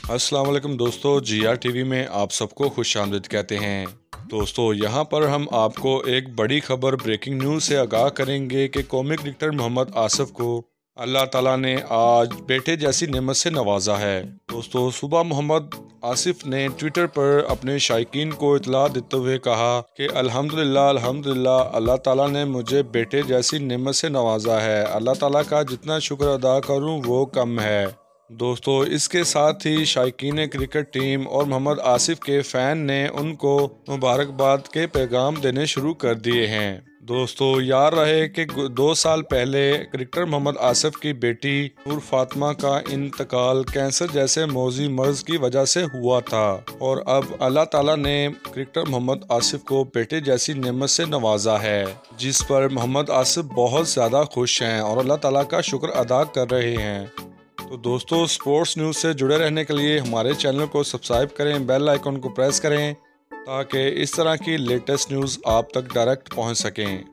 अस्सलाम वालेकुम दोस्तों, GR टीवी में आप सबको खुश आमदीद कहते हैं। दोस्तों, यहाँ पर हम आपको एक बड़ी खबर ब्रेकिंग न्यूज़ से आगाह करेंगे कि कॉमिक क्रिकेटर मोहम्मद आसिफ को अल्लाह ताला ने आज बेटे जैसी नेमत से नवाजा है। दोस्तों, सुबह मोहम्मद आसिफ ने ट्विटर पर अपने शायकीन को इतला देते हुए कहा कि अल्हम्दुलिल्लाह अल्हम्दुलिल्लाह, अल्लाह ताला ने मुझे बेटे जैसी नेमत से नवाजा है। अल्लाह ताला का जितना शुक्र अदा करूँ वो कम है। दोस्तों, इसके साथ ही शायकीन क्रिकेट टीम और मोहम्मद आसिफ के फ़ैन ने उनको मुबारकबाद के पैगाम देने शुरू कर दिए हैं। दोस्तों, याद रहे कि 2 साल पहले क्रिकेटर मोहम्मद आसिफ की बेटी नूर फातिमा का इंतकाल कैंसर जैसे मौजी मर्ज की वजह से हुआ था और अब अल्लाह ताला ने क्रिकेटर मोहम्मद आसिफ को बेटे जैसी नेमत से नवाजा है, जिस पर मोहम्मद आसिफ बहुत ज़्यादा खुश हैं और अल्लाह ताला का शुक्र अदा कर रहे हैं। तो दोस्तों, स्पोर्ट्स न्यूज़ से जुड़े रहने के लिए हमारे चैनल को सब्सक्राइब करें, बेल आइकन को प्रेस करें ताकि इस तरह की लेटेस्ट न्यूज़ आप तक डायरेक्ट पहुंच सकें।